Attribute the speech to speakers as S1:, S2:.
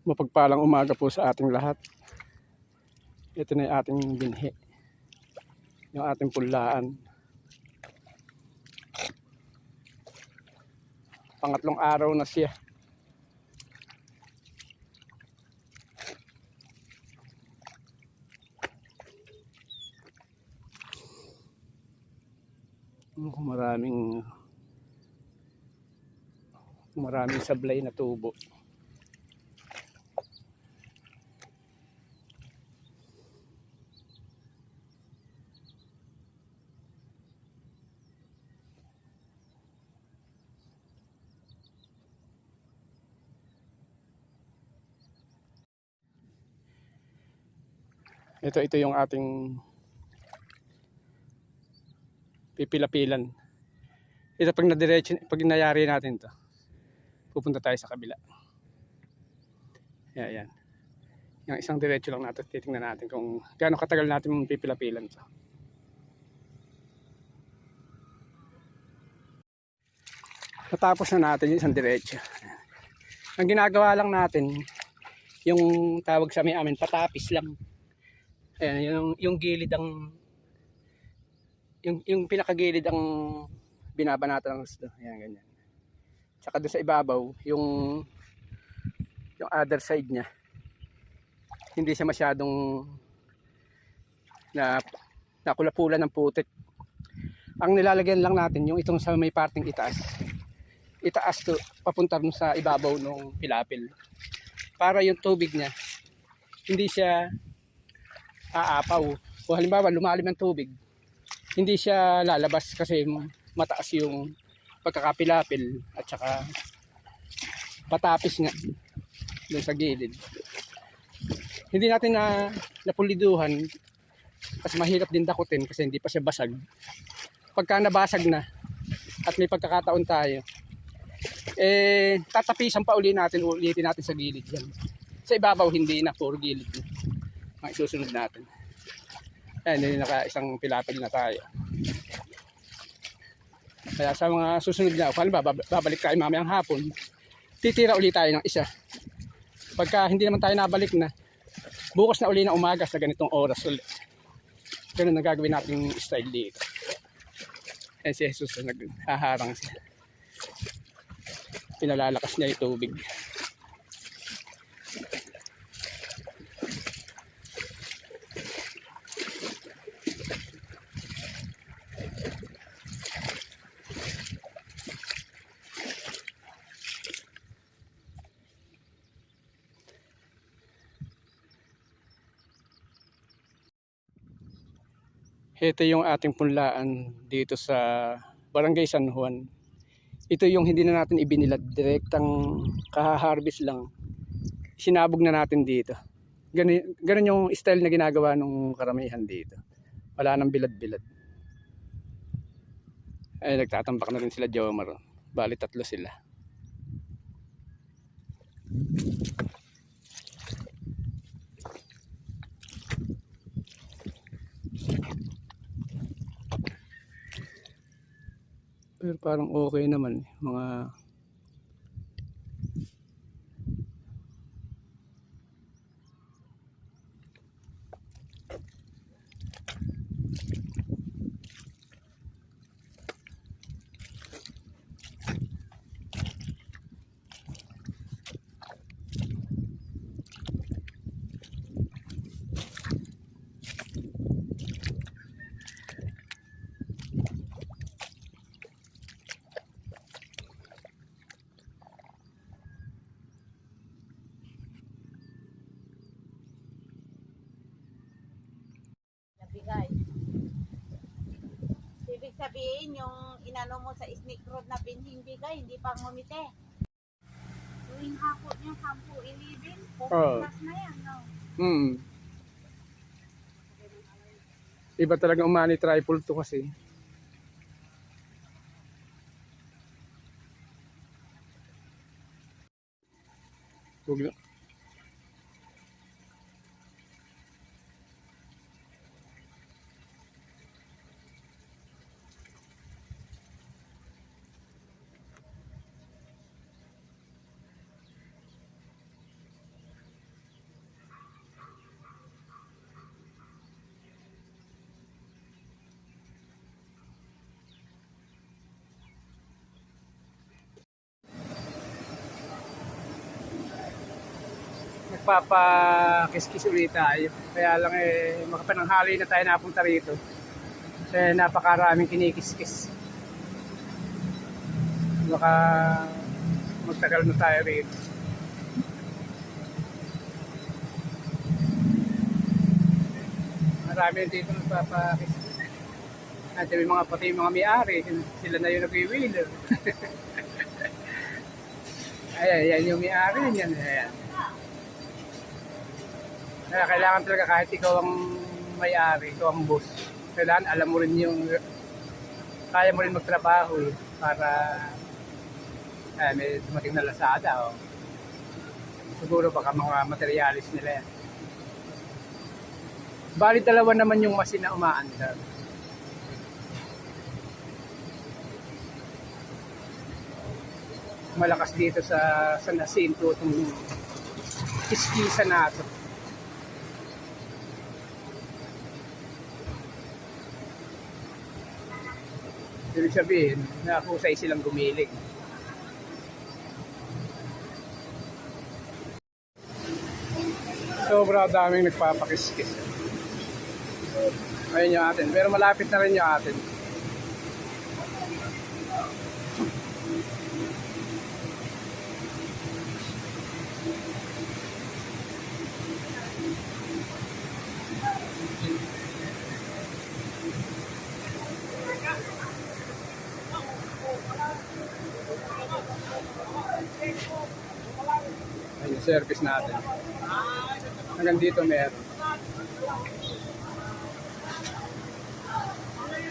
S1: Mapagpalang umaga po sa ating lahat. Ito na yung ating binhi. Yung ating punlaan. Pangatlong araw na siya. Maraming sablay na tubo. Ito yung ating pipila-pilan. Ito pag nayari natin to, pupunta tayo sa kabila. Yan. Yung isang diretso lang natin, titingnan natin kung gaano katagal natin pipila-pilan to. Natapos na natin yung isang diretso. Ang ginagawa lang natin, yung tawag sa amin, patapis lang. Ayan, yung gilid ang yung pinakagilid ang binabanatan ng gusto. Ayan, ganyan. Tsaka doon sa ibabaw, yung other side niya, hindi siya masyadong nakulapulan ng putik. Ang nilalagyan lang natin, yung itong sa may parting itaas to, papunta rin sa ibabaw ng pilapil. Para yung tubig niya, hindi siya aapaw. O halimbawa, lumalim ang tubig, hindi siya lalabas kasi mataas yung pagkakapilapil at saka patapis nga doon sa gilid. Hindi natin napuliduhan kasi mahirap din dakutin kasi hindi pa siya basag. Pagka nabasag na at may pagkakataon tayo, tatapisan pa ulitin natin sa gilid yan. Sa ibabaw hindi na, puro gilid na ang isusunod natin. Hindi naka-isang pilapil na tayo. Kaya sa mga susunod na, babalik tayo mamayang hapon, titira ulit tayo ng isa. Pagka hindi naman tayo nabalik na, bukas na uli na umaga sa ganitong oras ulit. Ganun ang gagawin natin style dito. Si Jesus na naghaharang siya. Pinalalakas niya yung tubig. Ito yung ating punlaan dito sa Barangay San Juan. Ito yung hindi na natin ibinilad, direktang kaha-harvest lang. Sinabog na natin dito. Ganun yung style na ginagawa ng karamihan dito. Wala nang bilad-bilad. Ay, nagtatambak na rin sila Jomar. Bali 3 sila. Pero parang okay naman mga
S2: bigay. Ibig sabihin, yung inano mo sa snake road na binhing bigay, hindi pa ngumite. Tuwing hapon yung 10-11, 40 plus na yan, no?
S1: Iba talaga umani triple to kasi. Huwag magpapakiskis ulit tayo. Kaya lang makapananghali na tayo napunta rito. Kasi napakaraming kinikiskis. Baka magtagal na tayo rito. Marami dito nagpapakiskis. At yung mga pati yung mga may-ari, sila na yung nag-wheeler. Ayan, yan yung may-ari niyan. Ayan. Kaya kailangan talaga kahit ikaw ang may-ari, ikaw ang boss. Kailangan alam mo rin yung, kaya mo rin magtrabaho para may dumating na Lazada. Siguro baka mga materialis nila yan. Bali dalawa naman yung machine na umaandar. Malakas dito sa San Jacinto itong iskisa natin. Ibig sabihin, nakusay silang gumiling. Sobra daming nagpapakiskis. Ayun yung atin. Pero malapit na rin yung atin. Ayun yung service natin. Hanggang dito meron.